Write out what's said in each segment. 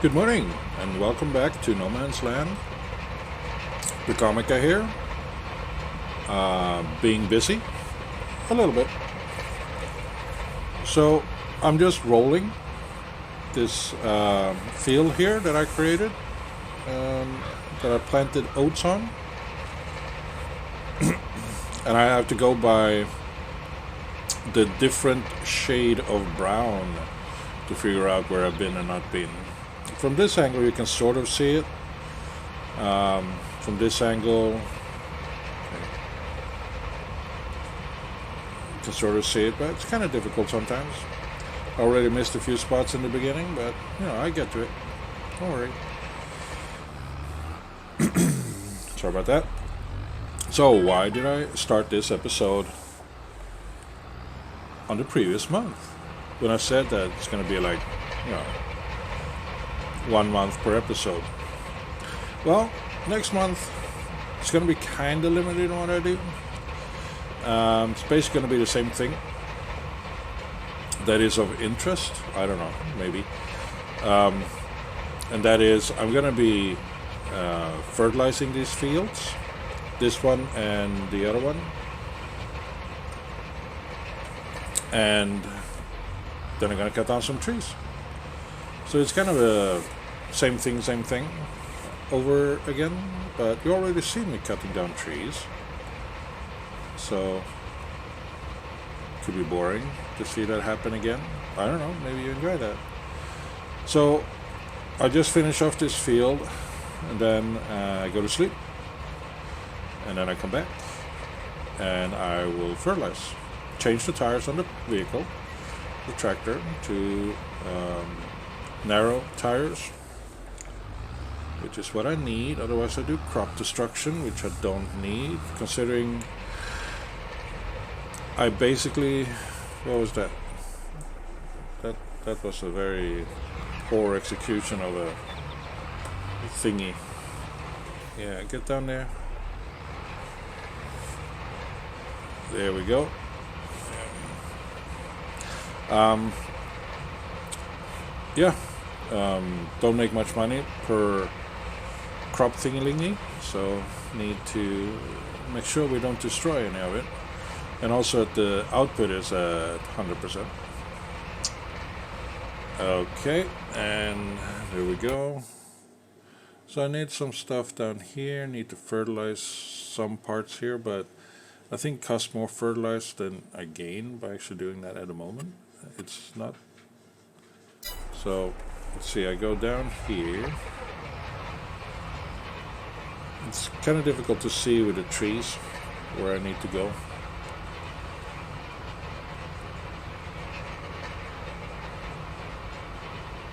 Good morning, and welcome back to No Man's Land. The comic guy here. Being busy a little bit. So I'm just rolling this field here that I created, that I planted oats on, and I have to go by the different shade of brown to figure out where I've been and not been. From this angle you can sort of see it. From this angle you can sort of see it, but it's kind of difficult sometimes. I already missed a few spots in the beginning, but I get to it. Don't worry. Sorry about that. So why did I start this episode on the previous month when I said that it's going to be like 1 month per episode? Well, next month it's going to be kind of limited on what I do. It's basically going to be the same thing that is of interest. I don't know, maybe. And that is, I'm going to be fertilizing these fields, this one and the other one, and then I'm going to cut down some trees. So it's kind of a same thing over again, but you already see me cutting down trees, so it could be boring to see that happen again. I don't know, maybe you enjoy that. So I just finish off this field, and then I go to sleep, and then I come back and I will fertilize, change the tires on the vehicle, the tractor, to narrow tires, which is what I need. Otherwise I do crop destruction, which I don't need, considering I basically, what was that? That was a very poor execution of a thingy. Yeah, get down there. There we go. Don't make much money per crop thingy, so need to make sure we don't destroy any of it, and also that the output is at 100%. Okay, and there we go. So I need some stuff down here, need to fertilize some parts here, but I think costs more fertilize than I gain by actually doing that at the moment. It's not. So let's see, I go down here. It's kind of difficult to see with the trees where I need to go.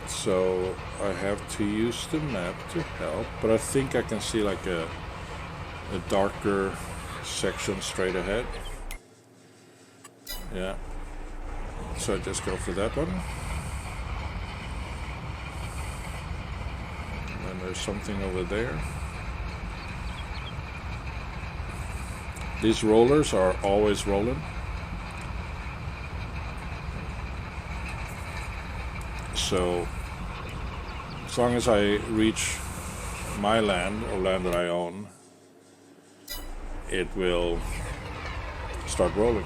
So I have to use the map to help, but I think I can see like a darker section straight ahead. Yeah. So I just go for that one. And there's something over there. These rollers are always rolling. So as long as I reach my land, or land that I own, it will start rolling.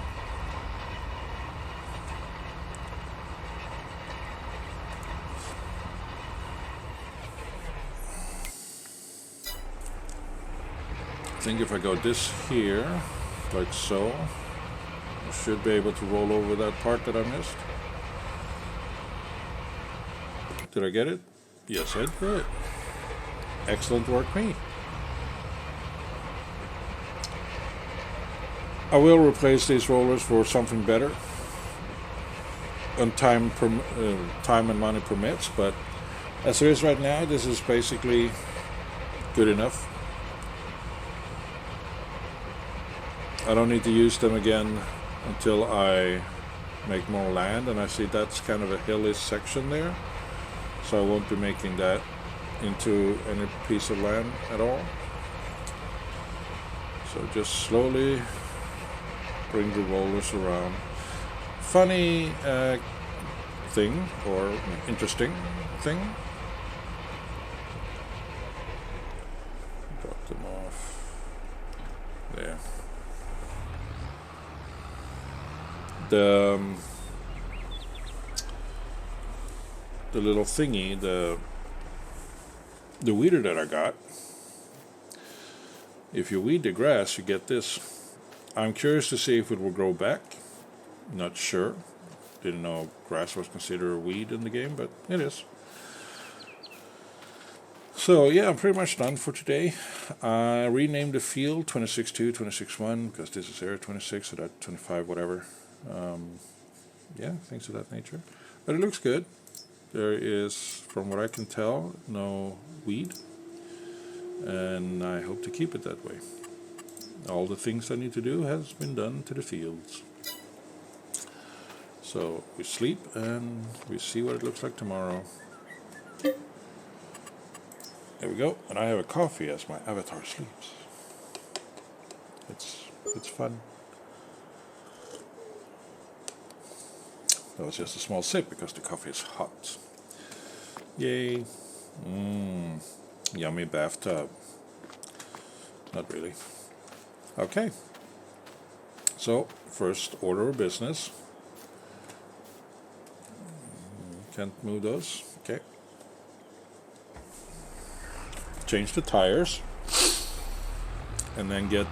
I think if I go this here, like so, I should be able to roll over that part that I missed. Did I get it? Yes, I did. Excellent work, me. I will replace these rollers for something better, and time and money permits, but as it is right now, this is basically good enough. I don't need to use them again until I make more land, and I see that's kind of a hilly section there, so I won't be making that into any piece of land at all. So just slowly bring the rollers around. Funny thing, or interesting thing, the little thingy, the weeder that I got. If you weed the grass, you get this. I'm curious to see if it will grow back. Not sure. Didn't know grass was considered a weed in the game, but it is. So yeah, I'm pretty much done for today. I renamed the field 26.2, 26.1 because this is area 26, so that 25, whatever. Yeah, things of that nature. But it looks good. There is, from what I can tell, no weed. And I hope to keep it that way. All the things I need to do has been done to the fields. So we sleep and we see what it looks like tomorrow. There we go. And I have a coffee as my avatar sleeps. It's fun. That was just a small sip because the coffee is hot. Yay. Yummy bathtub. Not really. Okay. So, first order of business. Can't move those. Okay. Change the tires. And then get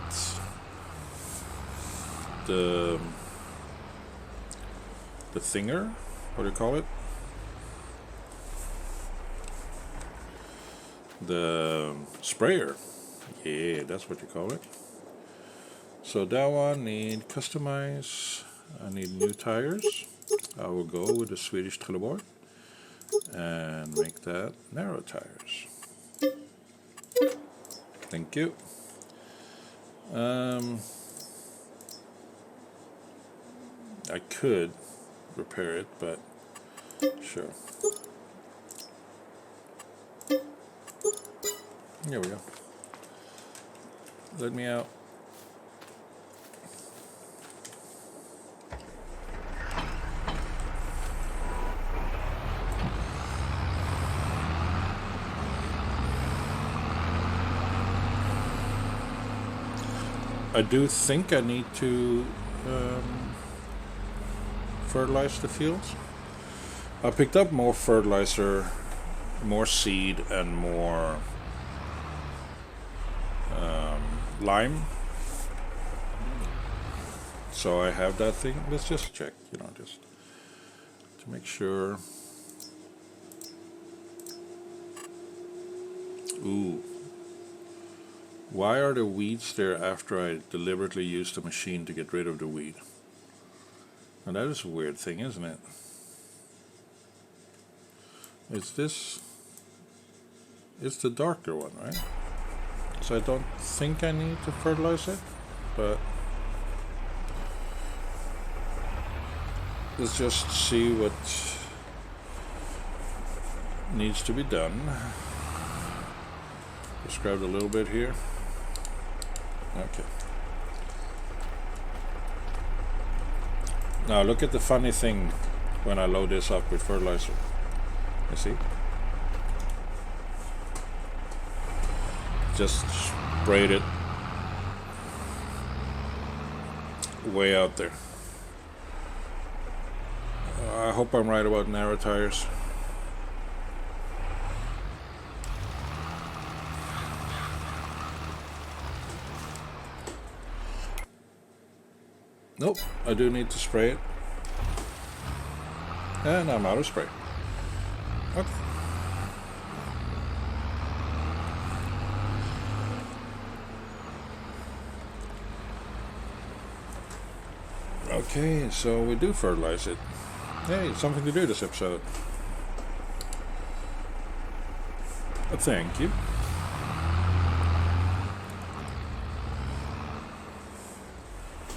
the thinger. What do you call it? The sprayer. Yeah, that's what you call it. So that one need customize. I need new tires. I will go with the Swedish Trelleborg and make that narrow tires. Thank you. I could repair it, but sure. Here we go. Let me out. I do think I need to fertilize the fields. I picked up more fertilizer, more seed, and more lime. So I have that thing. Let's just check, just to make sure. Ooh. Why are the weeds there after I deliberately used the machine to get rid of the weed? Now that is a weird thing, isn't it? It's the darker one, right? So I don't think I need to fertilize it, but let's just see what needs to be done. Just grabbed a little bit here. Okay. Now look at the funny thing when I load this up with fertilizer. You see? Just sprayed it way out there. I hope I'm right about narrow tires. Nope, I do need to spray it. And I'm out of spray. Okay. Okay, so we do fertilize it. Hey, something to do this episode. Thank you.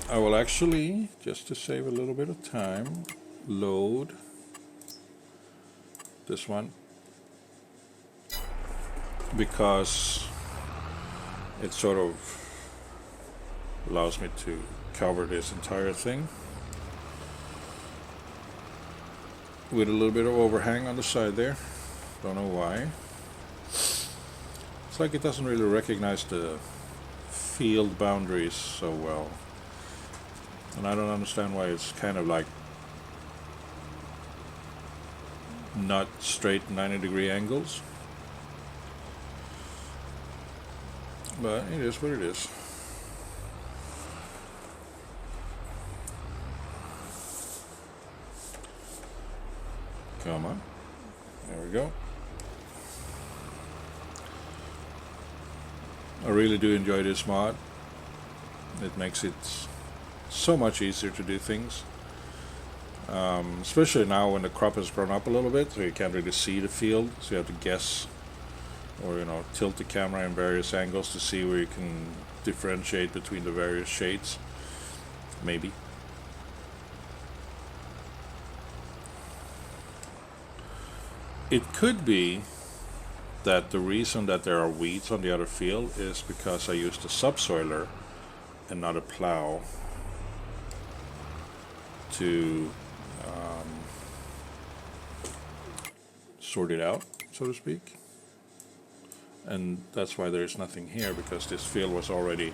I will actually, just to save a little bit of time, load this one because it sort of allows me to cover this entire thing with a little bit of overhang on the side there. Don't know why. It's like it doesn't really recognize the field boundaries so well. And I don't understand why it's kind of like not straight 90-degree angles. But it is what it is. Come on. There we go. I really do enjoy this mod. It makes it so much easier to do things. Especially now when the crop has grown up a little bit, so you can't really see the field, so you have to guess or tilt the camera in various angles to see where you can differentiate between the various shades, maybe. It could be that the reason that there are weeds on the other field is because I used a subsoiler and not a plow to sort it out, so to speak. And that's why there's nothing here, because this field was already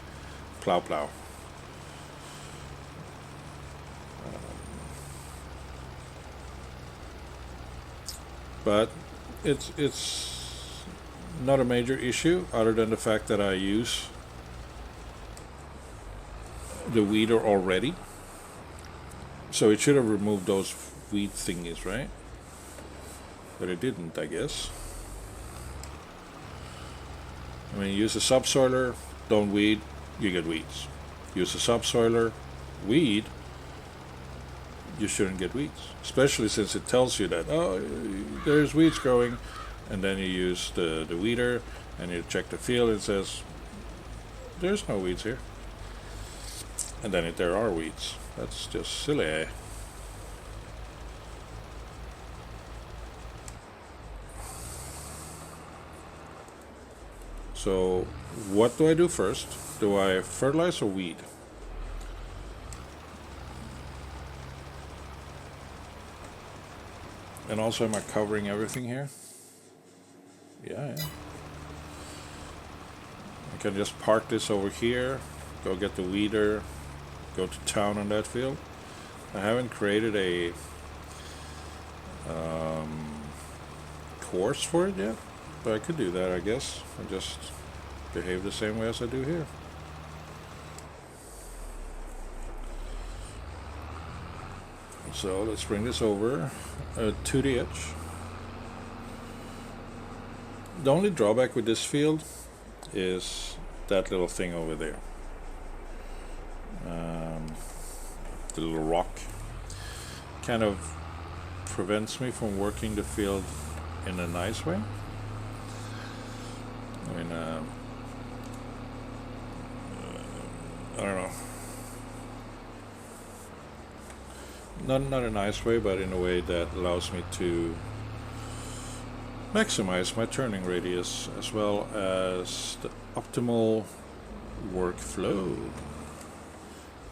plow. But it's not a major issue, other than the fact that I use the weeder already. So it should have removed those weed thingies, right? But it didn't, I guess. I mean, use a subsoiler, don't weed, you get weeds. Use a subsoiler, weed, you shouldn't get weeds. Especially since it tells you that, oh, there's weeds growing, and then you use the weeder, and you check the field, and it says, there's no weeds here. And then there are weeds. That's just silly, eh? So, what do I do first? Do I fertilize or weed? And also, am I covering everything here? Yeah. I can just park this over here, go get the weeder, go to town on that field. I haven't created a course for it yet, but I could do that, I guess, and just behave the same way as I do here. So let's bring this over to the edge. The only drawback with this field is that little thing over there. The little rock kind of prevents me from working the field in a nice way. I mean, I don't know. Not a nice way, but in a way that allows me to maximize my turning radius as well as the optimal workflow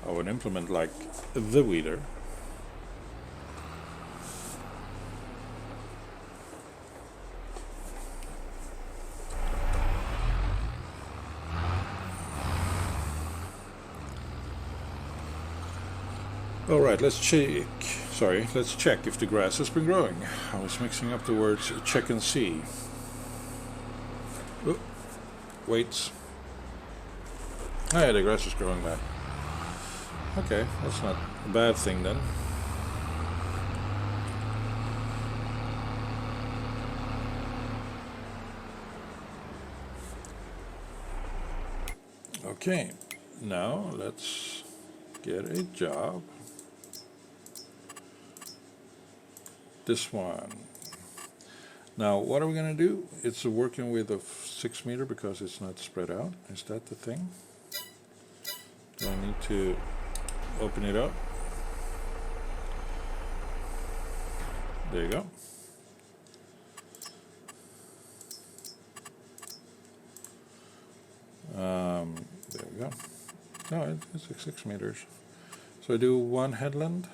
of an implement like the weeder. Alright, let's check if the grass has been growing. I was mixing up the words check and see. Oh, wait. Oh yeah, the grass is growing back. Okay, that's not a bad thing then. Okay, now let's get a job. This one. Now, what are we going to do? It's a working width of 6 meters because it's not spread out. Is that the thing? Do I need to open it up? There you go. There we go. No, it's like 6 meters. So I do one headland.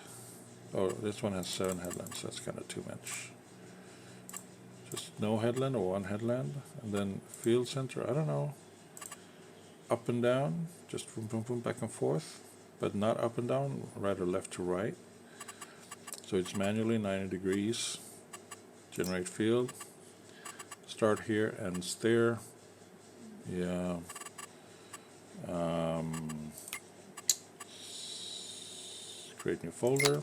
Oh, this one has 7 headlands. That's kind of too much. Just no headland or one headland, and then field center. I don't know. Up and down, just boom, boom, boom, back and forth. but not up and down, rather left to right. So it's manually 90 degrees. Generate field. Start here and steer. Yeah. Create new folder.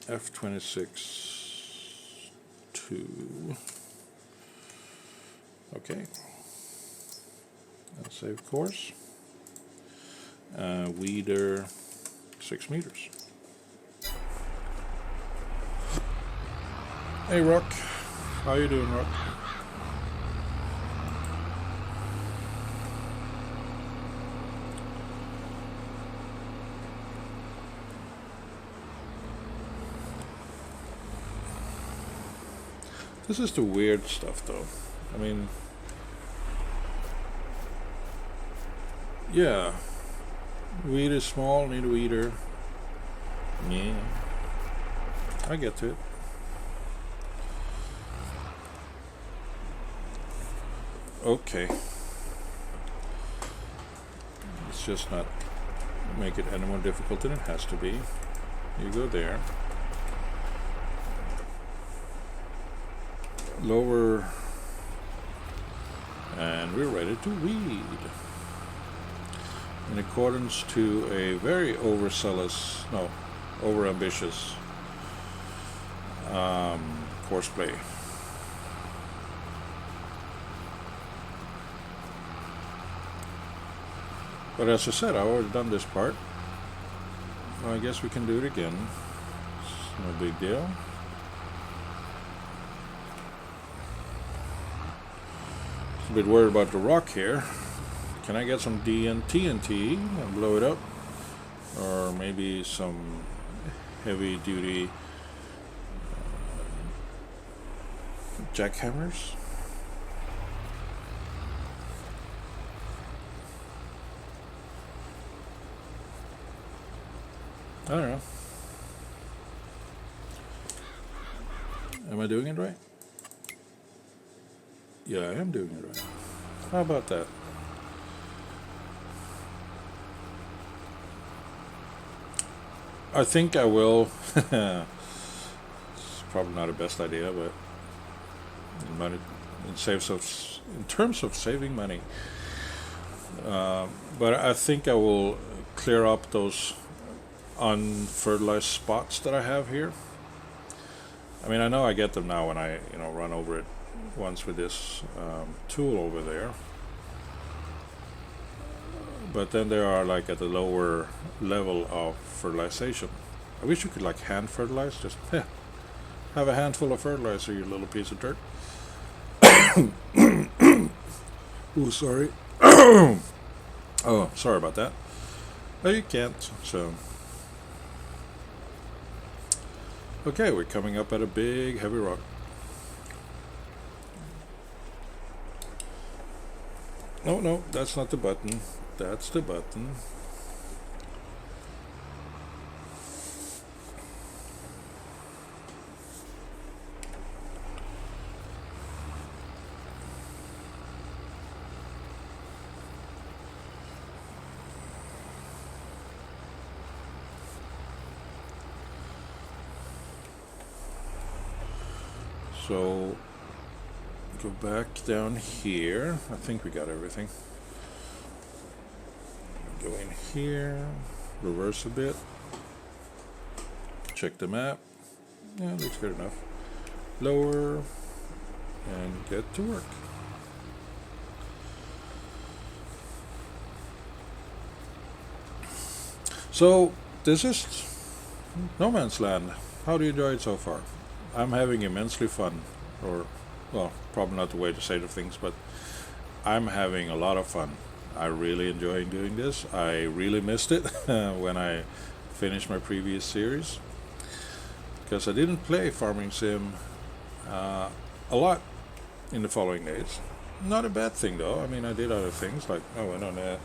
F26 2. Okay. And save course. Weeder 6 meters. Hey Rock, how you doing, Rock? This is the weird stuff, though. I mean, yeah, weed is small, need a weeder. Yeah, I get to it. Okay, let's just not make it any more difficult than it has to be. You go there. Lower, and we're ready to weed in accordance to a very overambitious course play. But as I said, I've already done this part. Well, I guess we can do it again. It's no big deal. A bit worried about the rock here. Can I get some TNT and blow it up? Or maybe some heavy duty jackhammers? I don't know. Am I doing it right? Yeah, I am doing it right. How about that? I think I will. It's probably not the best idea, but in terms of saving money. But I think I will clear up those unfertilized spots that I have here. I mean, I know I get them now when I run over it once with this tool over there, but then they are like at the lower level of fertilization. I wish you could like hand fertilize, just have a handful of fertilizer, you little piece of dirt. Oh, sorry. Oh, sorry about that. No, you can't, so. Okay, we're coming up at a big heavy rock. No, that's not the button. That's the button. So go back down here. I think we got everything. Go in here, reverse a bit, check the map. Yeah, looks good enough. Lower, and get to work. So this is No Man's Land. How do you enjoy it so far? I'm having immensely fun, or, well, probably not the way to say the things, but I'm having a lot of fun. I really enjoy doing this. I really missed it when I finished my previous series, because I didn't play Farming Sim a lot in the following days. Not a bad thing though. I mean, I did other things, like I went on a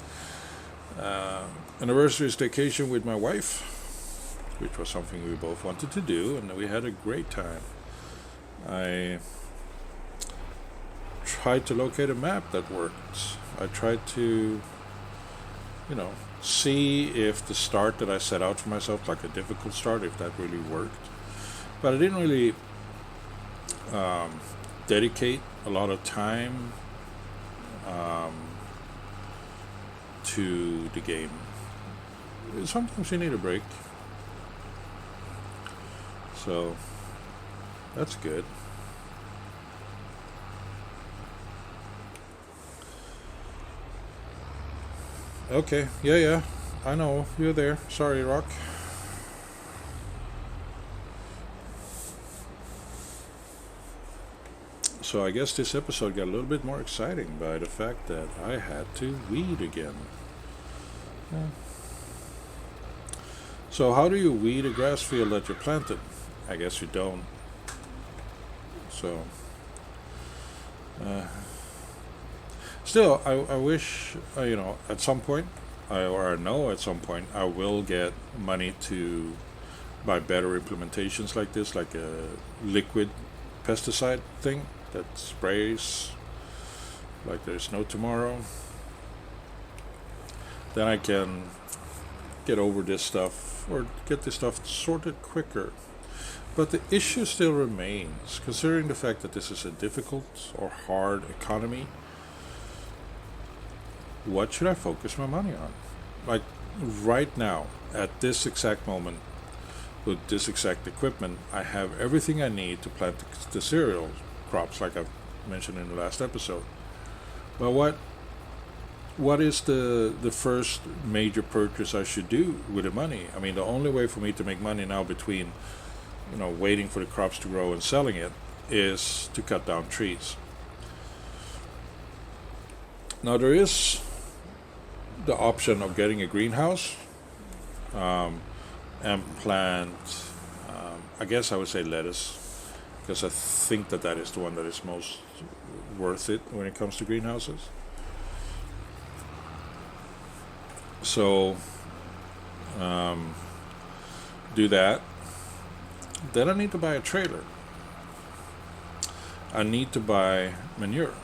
anniversary staycation with my wife, which was something we both wanted to do, and we had a great time. I tried to locate a map that worked. I tried to, see if the start that I set out for myself, like a difficult start, if that really worked. But I didn't really dedicate a lot of time to the game. Sometimes you need a break. So that's good. Okay, yeah, I know, you're there. Sorry, Rock. So I guess this episode got a little bit more exciting by the fact that I had to weed again. Yeah. So how do you weed a grass field that you planted? I guess you don't. So still, I wish, at some point, or I know at some point, I will get money to buy better implementations like this, like a liquid pesticide thing that sprays like there's no tomorrow. Then I can get over this stuff or get this stuff sorted quicker. But the issue still remains, considering the fact that this is a difficult or hard economy. What should I focus my money on? Like right now, at this exact moment, with this exact equipment, I have everything I need to plant the cereal crops, like I've mentioned in the last episode. Well, what is the first major purchase I should do with the money? I mean, the only way for me to make money now between, waiting for the crops to grow and selling it, is to cut down trees. Now there is the option of getting a greenhouse and plant, I guess I would say lettuce, because I think that is the one that is most worth it when it comes to greenhouses. So do that. Then I need to buy a trailer. I need to buy manure.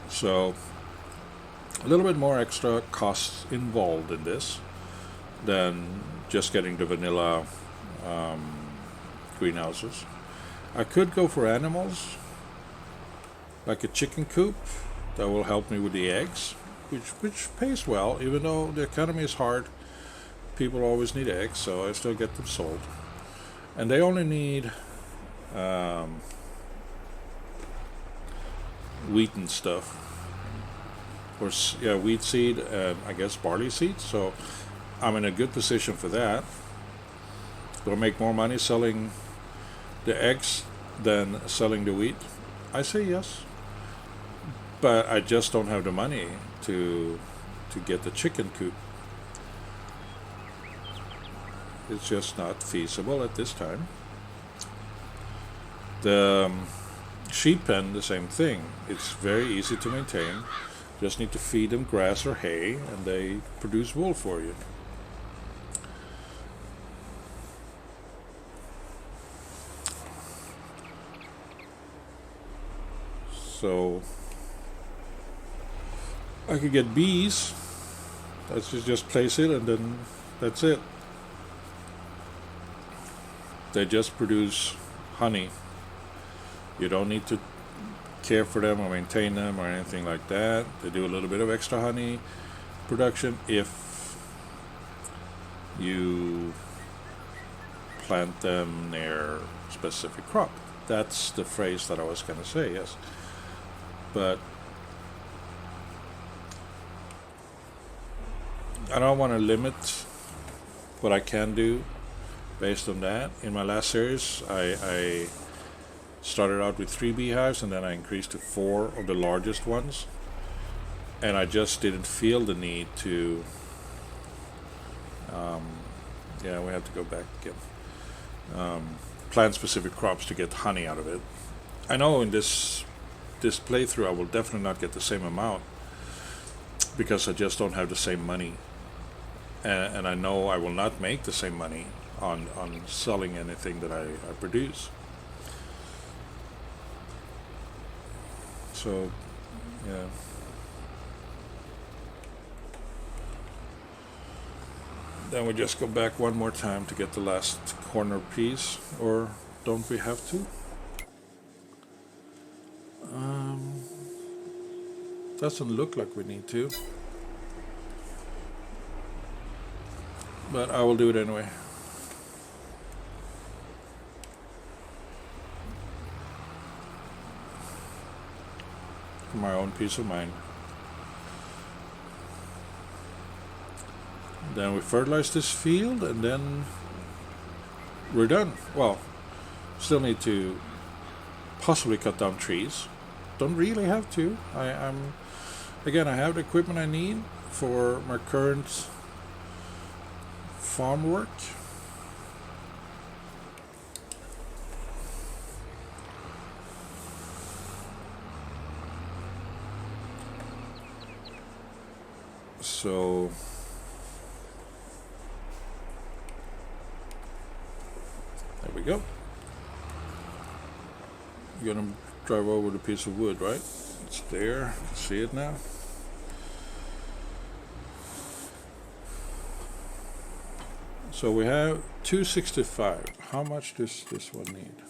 So a little bit more extra costs involved in this than just getting the vanilla greenhouses. I could go for animals, like a chicken coop that will help me with the eggs, which pays well, even though the economy is hard. People always need eggs, so I still get them sold. And they only need wheat and stuff. Or wheat seed and I guess barley seed. So I'm in a good position for that. Do I make more money selling the eggs than selling the wheat? I say yes. But I just don't have the money to get the chicken coop. It's just not feasible at this time. The sheep pen, the same thing. It's very easy to maintain. Just need to feed them grass or hay, and they produce wool for you. So I could get bees. Let's just place it, and then that's it. They just produce honey. You don't need to care for them or maintain them or anything like that. They do a little bit of extra honey production if you plant them near specific crop. That's the phrase that I was going to say, yes. But I don't want to limit what I can do based on that. In my last series, I started out with 3 beehives, and then I increased to 4 of the largest ones. And I just didn't feel the need to... we have to go back again. Plant specific crops to get honey out of it. I know in this playthrough I will definitely not get the same amount, because I just don't have the same money. And I know I will not make the same money on selling anything that I produce. So Yeah. Then we just go back one more time to get the last corner piece, or don't we have to? Doesn't look like we need to, but I will do it anyway. For my own peace of mind. Then we fertilize this field, and then we're done. Well, still need to possibly cut down trees. Don't really have to. I'm again, I have the equipment I need for my current farm work. So there we go. You're gonna drive over the piece of wood, right? It's there. You can see it now. So we have 265. How much does this one need?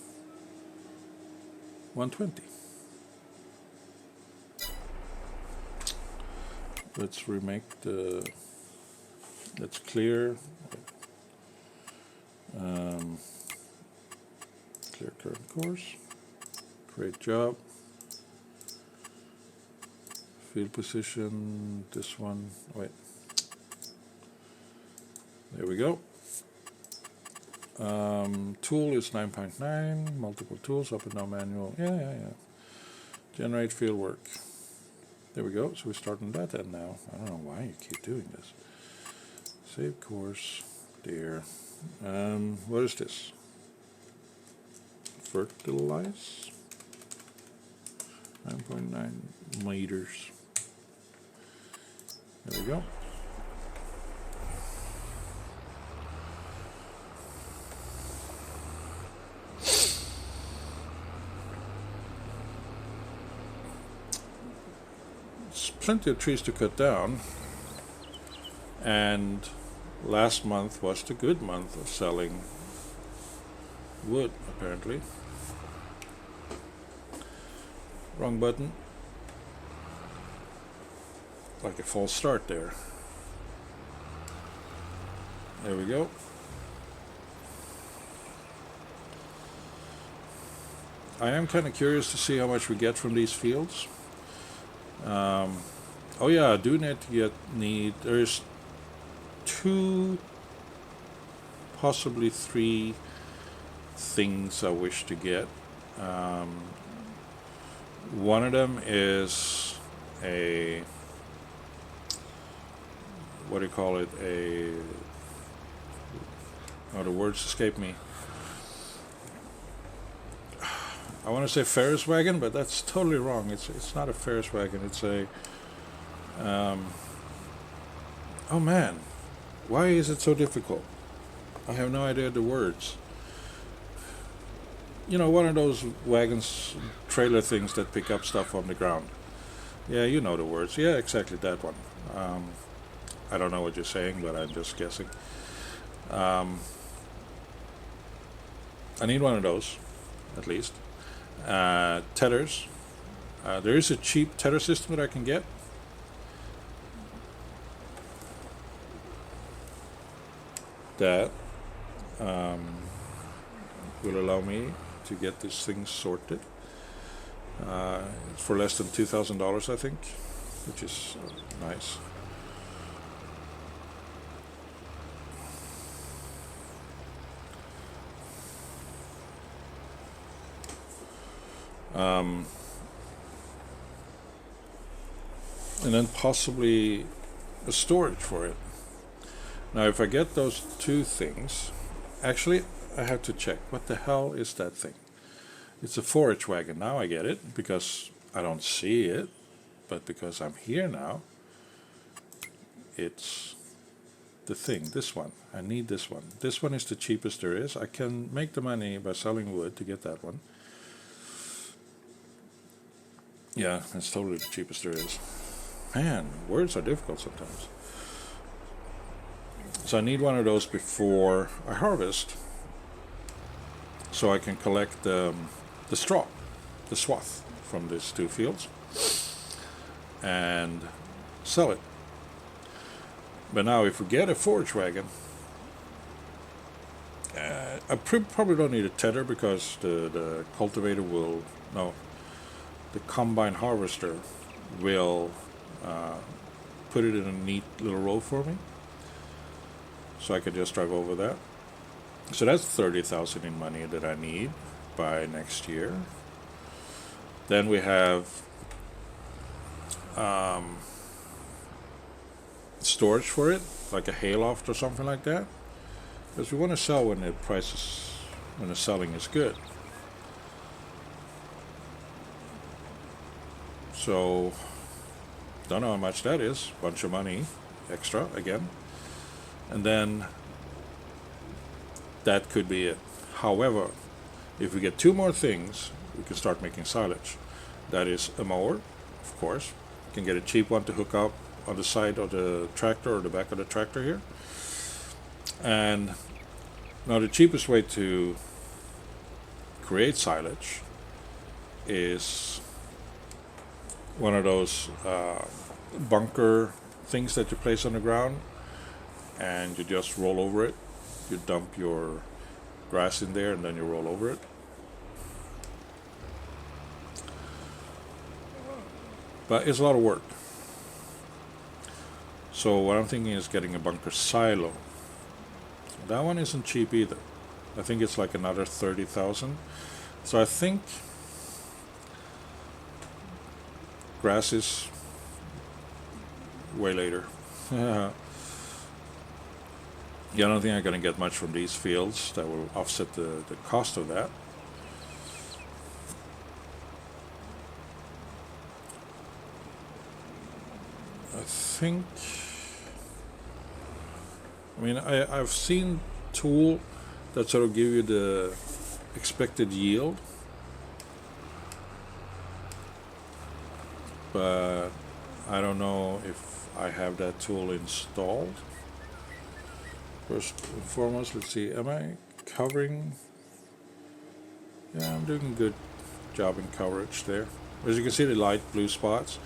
120. Let's remake the. Let's clear. Clear current course. Great job. Field position. This one. Wait. There we go. Tool is 9.9. Multiple tools. Up and down manual. Yeah. Generate field work. There we go. So we're starting that end now. I don't know why you keep doing this. Save course. There. What is this? Fertilize. 9.9 meters. There we go. There's plenty of trees to cut down, and last month was the good month of selling wood, apparently. Wrong button. Like a false start there. There we go. I am kind of curious to see how much we get from these fields. Oh yeah, I do need there's 2, possibly 3 things I wish to get. One of them is a, what do you call it, the words escape me. I want to say Ferris wagon, but that's totally wrong. It's not a Ferris wagon. It's a. Oh man, why is it so difficult? I have no idea the words. You know, one of those wagons, trailer things that pick up stuff on the ground. Yeah, you know the words. Yeah, exactly that one. I don't know what you're saying, but I'm just guessing. I need one of those, at least. Tethers. There is a cheap tether system that I can get. That will allow me to get this thing sorted. It's for less than $2,000, I think, which is nice. And then possibly a storage for it. Now if I get those 2 things, actually I have to check, what the hell is that thing? It's a forage wagon. Now I get it, because I don't see it, but because I'm here now, it's the thing, this one. I need this one. This one is the cheapest there is. I can make the money by selling wood to get that one. Yeah, it's totally the cheapest there is. Man, words are difficult sometimes. So I need one of those before I harvest, so I can collect the straw, the swath from these two fields, and sell it. But now, if we get a forage wagon, I probably don't need a tether because the cultivator will, no, the combine harvester will put it in a neat little row for me, so I could just drive over that. So that's 30,000 in money that I need by next year. Then we have storage for it, like a hayloft or something like that, because we want to sell when when the selling is good. So, don't know how much that is. Bunch of money extra again, and then that could be it. However, if we get two more things, we can start making silage. That is a mower, of course. You can get a cheap one to hook up on the side of the tractor or the back of the tractor here. And now the cheapest way to create silage is one of those bunker things that you place on the ground, and you just roll over it. You dump your grass in there and then you roll over it. But it's a lot of work. So what I'm thinking is getting a bunker silo. That one isn't cheap either. I think it's like another 30,000. So I think grass is way later. Yeah, I don't think I'm going to get much from these fields that will offset the cost of that. I've seen tool that sort of give you the expected yield, but I don't know if I have that tool installed. First and foremost, let's see, am I covering? Yeah, I'm doing a good job in coverage there. As you can see, the light blue spots.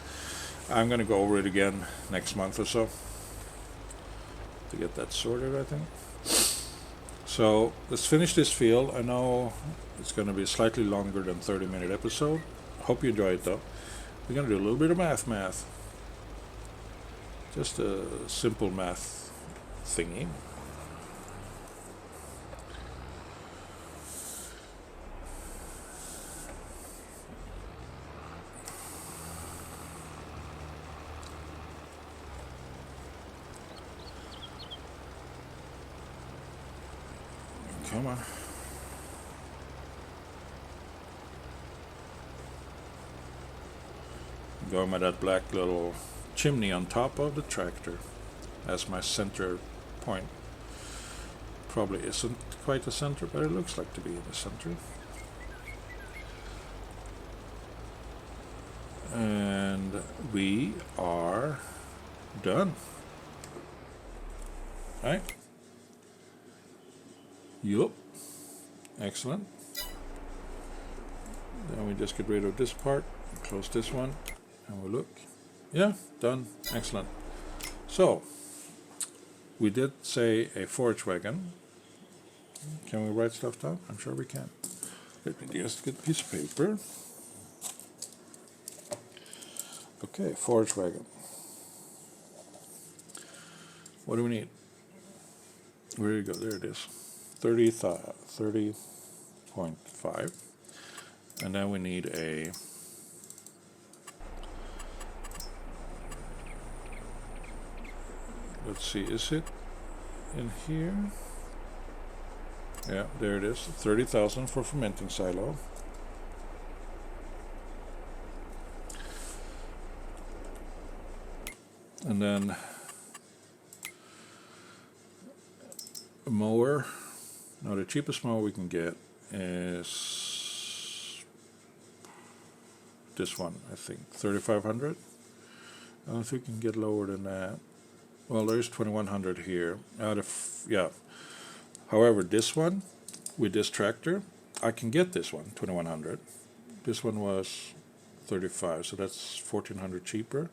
I'm going to go over it again next month or so to get that sorted, I think. So let's finish this field. I know it's going to be a slightly longer than 30-minute episode. Hope you enjoy it though. We're going to do a little bit of math. Just a simple math thingy. Come on. Going with that black little chimney on top of the tractor as my center point. Probably isn't quite the center, but it looks like to be in the center. And we are done. Right? Yup. Excellent. Then we just get rid of this part, close this one, and we'll look. Yeah, done. Excellent. So, we did say a forage wagon. Can we write stuff down? I'm sure we can. Let me just get a piece of paper. Okay, forage wagon. What do we need? Where do you go? There it is. 30.5. And then we need a let's see, is it in here? Yeah, there it is. 30,000 for fermenting silo. And then a mower. Now the cheapest mower we can get is this one, I think, 3,500. I don't think we can get lower than that. Well, there's 2,100 here. Yeah. However, this one, with this tractor, I can get this one, 2,100. This one was 35, so that's 1,400 cheaper.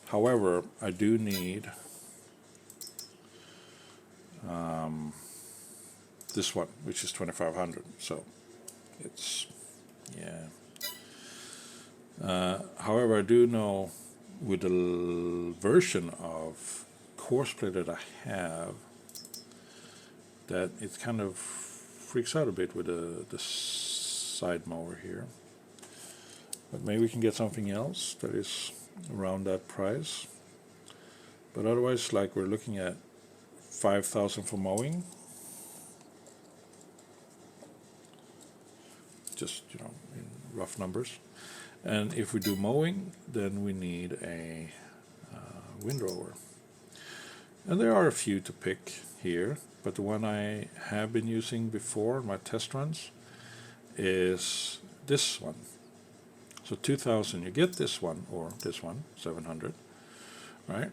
However, I do need this one, which is 2,500. So it's, yeah. However, I do know with the version of course play that I have that it kind of freaks out a bit with the side mower here. But maybe we can get something else that is around that price. But otherwise, like, we're looking at 5,000 for mowing. Just, in rough numbers. And if we do mowing, then we need a windrower. And there are a few to pick here, but the one I have been using before, my test runs, is this one. So 2,000, you get this one, or this one, 700, right?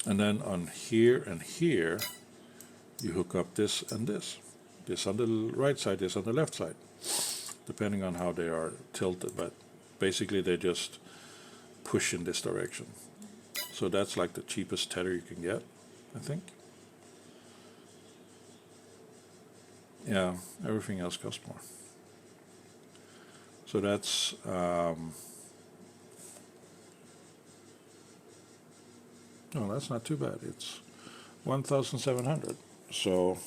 And then on here and here, you hook up this and this. This on the right side, this on the left side, depending on how they are tilted, but basically they just push in this direction. So that's like the cheapest tether you can get, I think. Yeah, everything else costs more. So that's no, that's not too bad. It's 1,700. So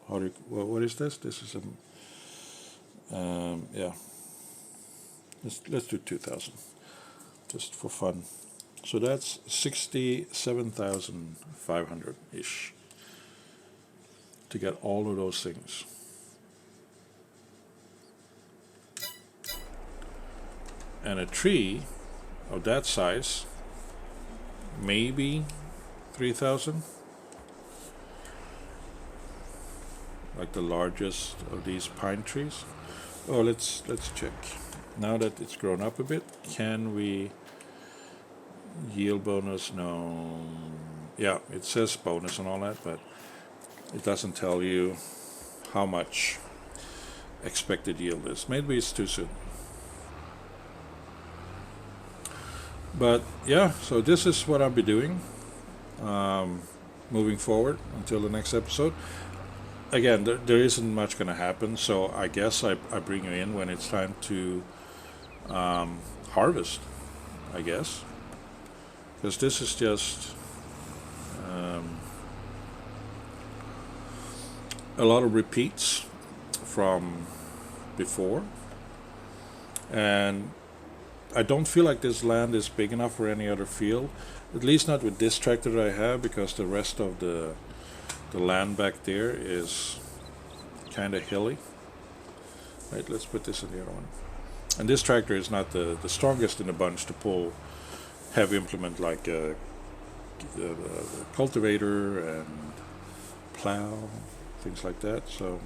how do you, what is this? This is a yeah. Let's do 2,000, just for fun. So that's 67,500 ish to get all of those things. And a tree of that size, maybe 3,000. Like the largest of these pine trees. Oh, let's check. Now that it's grown up a bit, can we yield bonus? No. Yeah, it says bonus and all that, but it doesn't tell you how much expected yield is. Maybe it's too soon. But yeah, so this is what I'll be doing moving forward until the next episode. Again, there isn't much going to happen, so I guess I bring you in when it's time to harvest, I guess. Because this is just a lot of repeats from before. And I don't feel like this land is big enough for any other field, at least not with this tractor that I have, because the rest of the land back there is kind of hilly. Right, let's put this in the other one. And this tractor is not the strongest in the bunch to pull heavy implement like a cultivator and plow, things like that. So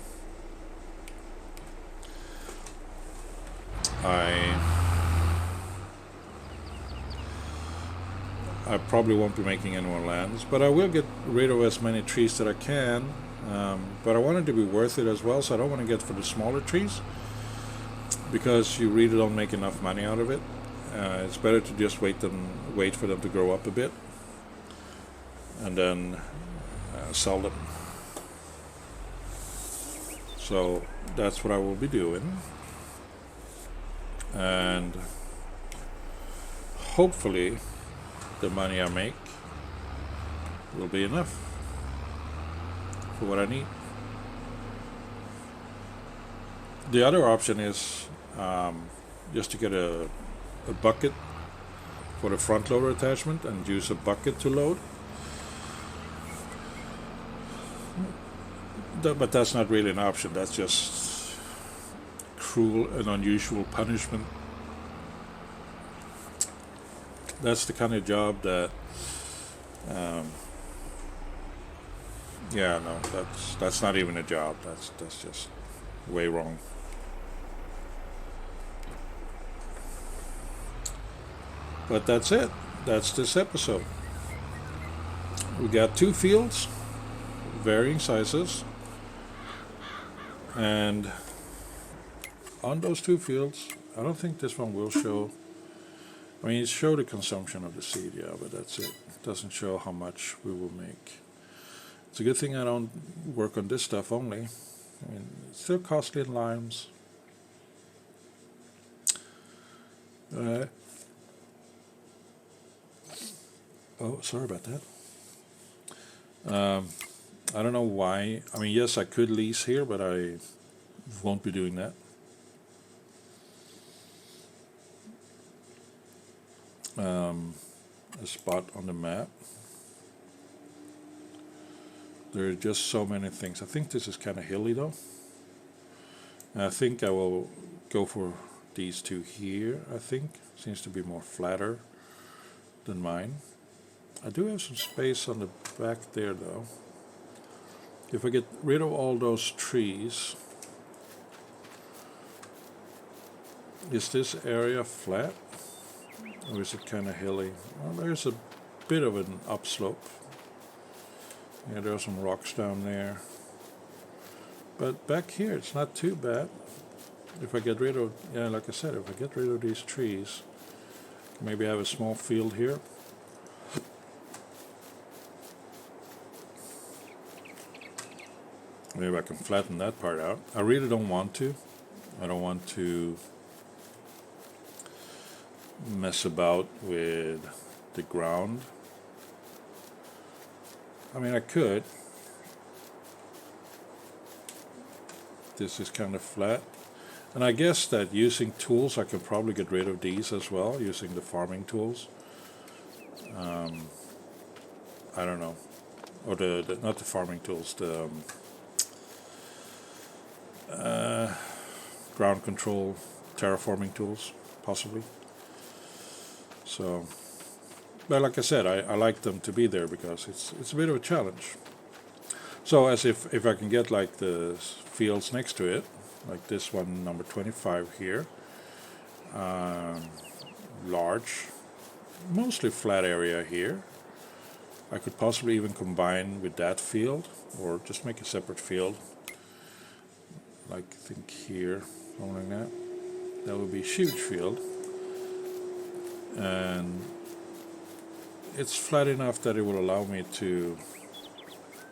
I probably won't be making any more lands, but I will get rid of as many trees that I can. But I want it to be worth it as well, so I don't want to get for the smaller trees, because you really don't make enough money out of it. It's better to just wait for them to grow up a bit, and then sell them. So that's what I will be doing, and hopefully the money I make will be enough for what I need. The other option is just to get a bucket for the front loader attachment and use a bucket to load. But that's not really an option. That's just cruel and unusual punishment. That's the kind of job that yeah, no, that's not even a job. That's just way wrong. But that's it. That's this episode. We got 2 fields, varying sizes, and on those 2 fields, I don't think this one will show. I mean, it showed the consumption of the seed, yeah, but that's it. It doesn't show how much we will make. It's a good thing I don't work on this stuff only. I mean, it's still costly in limes. Oh, sorry about that. I don't know why. I mean, yes, I could lease here, but I won't be doing that. A spot on the map. There are just so many things. I think this is kind of hilly though. And I think I will go for these 2 here. I think seems to be more flatter than mine. I do have some space on the back there though. If I get rid of all those trees, is this area flat? Or is it kind of hilly? Well, there's a bit of an upslope. Yeah, there are some rocks down there. But back here, it's not too bad. If I get rid of, yeah, like I said, if I get rid of these trees, maybe have a small field here. Maybe I can flatten that part out. I really don't want to. I don't want to mess about with the ground. I mean, I could. This is kind of flat. And I guess that using tools, I could probably get rid of these as well, using the farming tools. I don't know. Or the not the farming tools, the ground control terraforming tools, possibly. So, but like I said, I like them to be there because it's a bit of a challenge. So as if I can get like the fields next to it, like this one, number 25 here, large, mostly flat area here. I could possibly even combine with that field, or just make a separate field, like I think here, something like that. That would be a huge field, and it's flat enough that it will allow me to,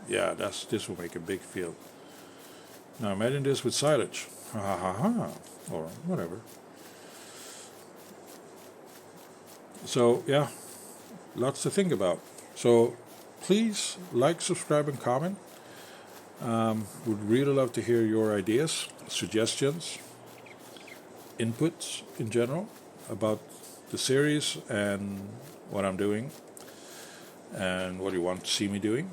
yeah, this will make a big field. Now imagine this with silage, ha ha ha ha, or whatever. So yeah, lots to think about. So please like, subscribe, and comment. Would really love to hear your ideas, suggestions, inputs in general about the series and what I'm doing and what you want to see me doing.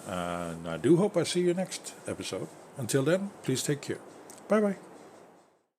And I do hope I see you next episode. Until then, please take care. Bye bye.